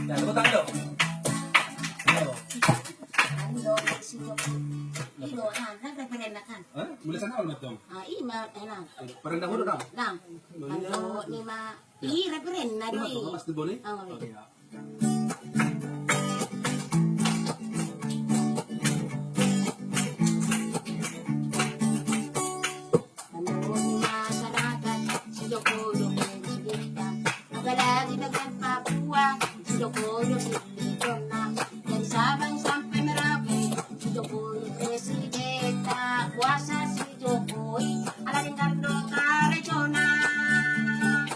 Yan, tepuk tangan dong. Ayo. Ando, si Joko. Ilo, nagreferenda kan? Hah? Mulai sana ulit dong. Enak. Parendah dulu dong. Lang, ando, lima. Referenda Lima doi. tuh, mas tuh boleh? Oh, Oke ya. Ando, lima masyarakat. Si Joko, si Dita. Apalagi dengan Papua. Si Joko, si Dita. Dari Sabang sampai Merauke. Si Joko, Presidenta. Kuasa si Jokowi. Ala dengan doa regional.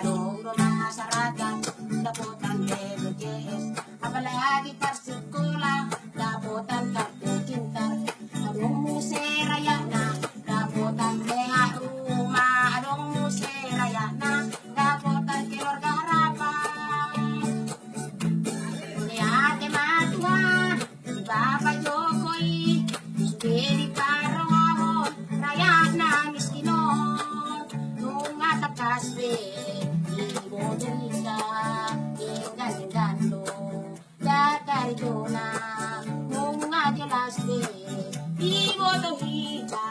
Adong masyarakat, daputan BPJS, apalagi persikola, daputan kartu kintar, adong museraya na, daputan beha rumah, adong museraya na, daputan keluarga harapan. Lihat matuan, Bapak Jokowi, sendiri parawon, rakyat na miskinon, nung atakas ibu cerita, tinggal-tinggal dari zona, nung jelas ibu cerita,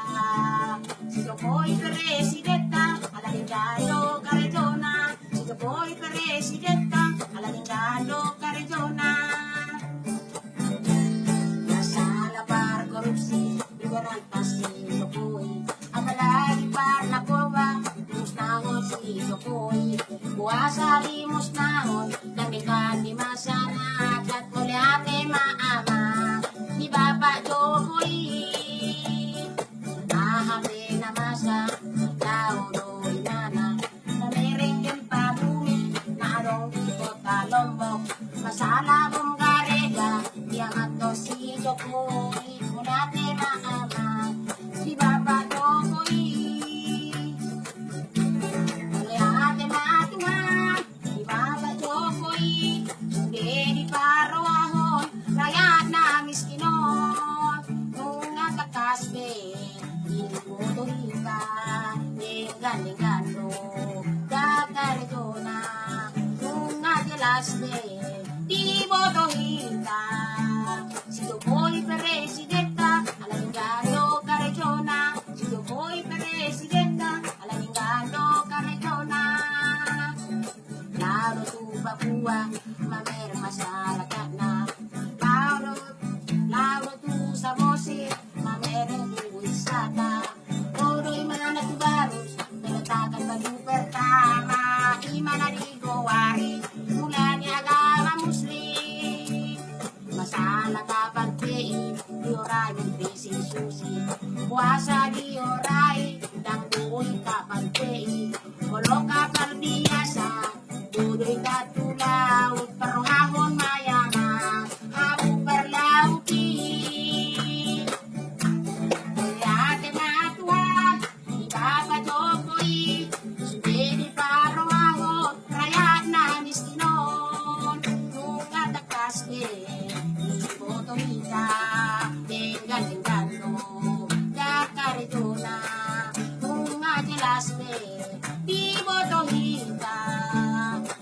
si Jokowi presidenta, ala tinggal karizona, si Jokowi presidenta, ala tinggal karizona. Masalah par korupsi, liberal pasti Jokowi, apalagi par narkoba, musnahon si Jokowi, kuasa di musnahon, damikan di masyarakat, oleh ate maama, di Bapak Jokowi, ahabe na masa, tao di mana, namerenggan pa bumi, naarong di kota Lombok, masalah bong garega, yang ato si Jokowi, ulate maama, di Bapak Jokowi. Oleh matuan, di Bapak Jokowi, sudah di parawahon, rakyat na miskinon, nung nakakasbe, ibu tuhika, tinggal-tinggal kakarejona, nung najelas di botohita, si Jokowi presidenta, alalingado karejona, si Jokowi presidenta, alalingado karejona. Lalo tu Papua, mamer masyarakat na, lalo tu Samosir, mamer tu wisata, tuloy mana tu barus, pinatakan baju pertama, imana di Gowari, mulanya agama muslim, masalah kapan diorai berbisi susi, puasa diorai, dan buhay kapan walau kapal biasa, dudoy katulaut, perhahon mayana, habu perlauti. Lihat matuan, di Bapak Jokowi, sudah di parawahon, rakyat na miskinon, nung atakas di boto kita, tinggal-tinggal kakarejona, nung jelas di boto kita,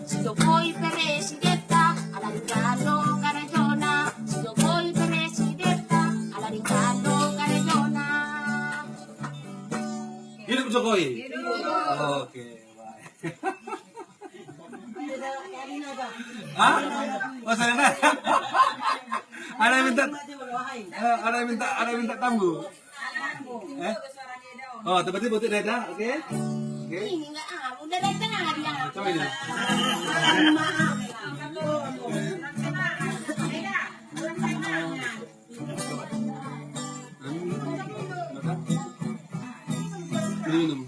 si Jokowi presidenta, alalingado karejona, si Jokowi presidenta, alalingado karejona. Hidup Jokowi. Oke, baik. Hah? Oh, saya nak. Ada yang minta tambu. Oh, tempatnya butik dada, oke? Oke. Ini enggak udah datang aja. Coba ini. Minum.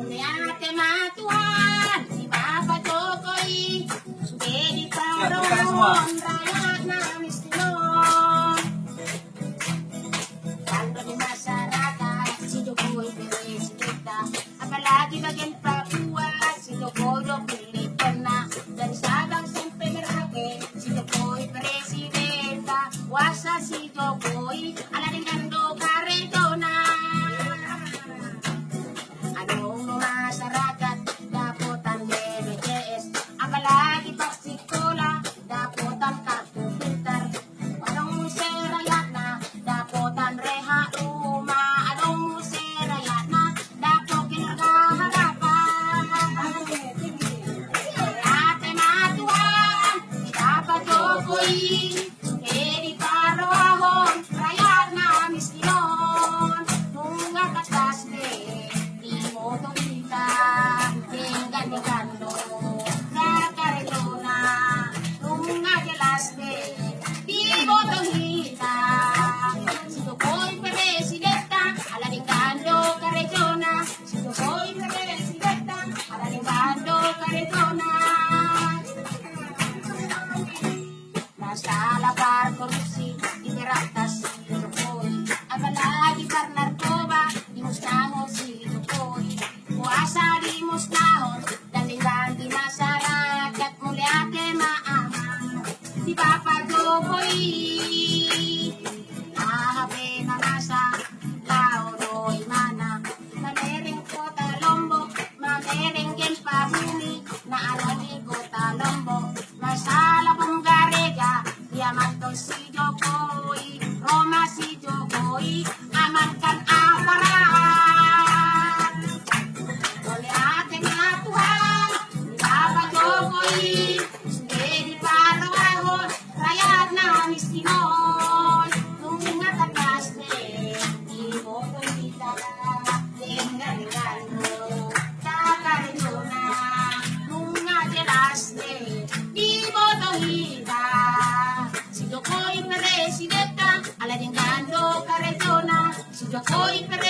Lihat matuan, di Bapak Jokowi, sudah di parawon, rakyat na miskinon. Kalau di masyarakat, si Jokowi presidenta, apalagi bagian Papua, si Jokowi pilih pernah, dari Sabang sampai Merauke, si Jokowi presidenta, kuasa si Jokowi, ala dengan do karetona. Adong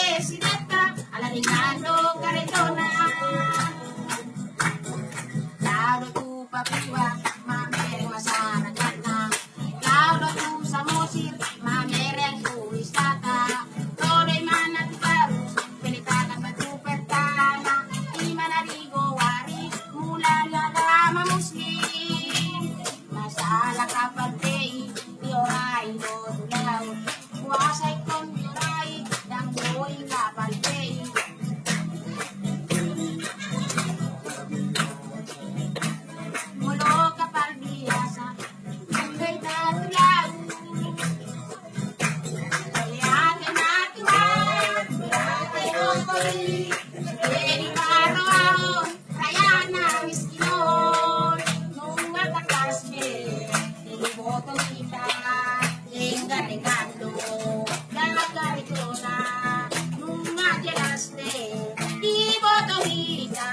presidenta, Aladingano Caretona. Lalo tu papiwa, mamere masaragat na. Lalo tu sa musir, mamere ang tuwistata. Todo'y manatibarus, pinitakan pa tu pertana. Di manarigo wari, mula lagama muslim. Masala kapag tei, di oray do tulaw. Kuwasay kong di oray, dang buhay kapag tei. Mulo kapag biyasa, kay tatulaw. Kaliate na tuwag, birate otoy. Sige paro, kaya na miskinon. Nung matakasme, niliboto kita. Ingat-ingando, gagawin ko na. Nung magyalaste, iboto kita.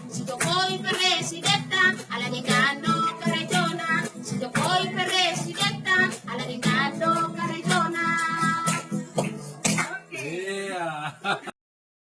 Si Jokoy Presidenta, Aladingano Caretona. Si Jokoy Presidenta, Aladingano Caretona. Yeah.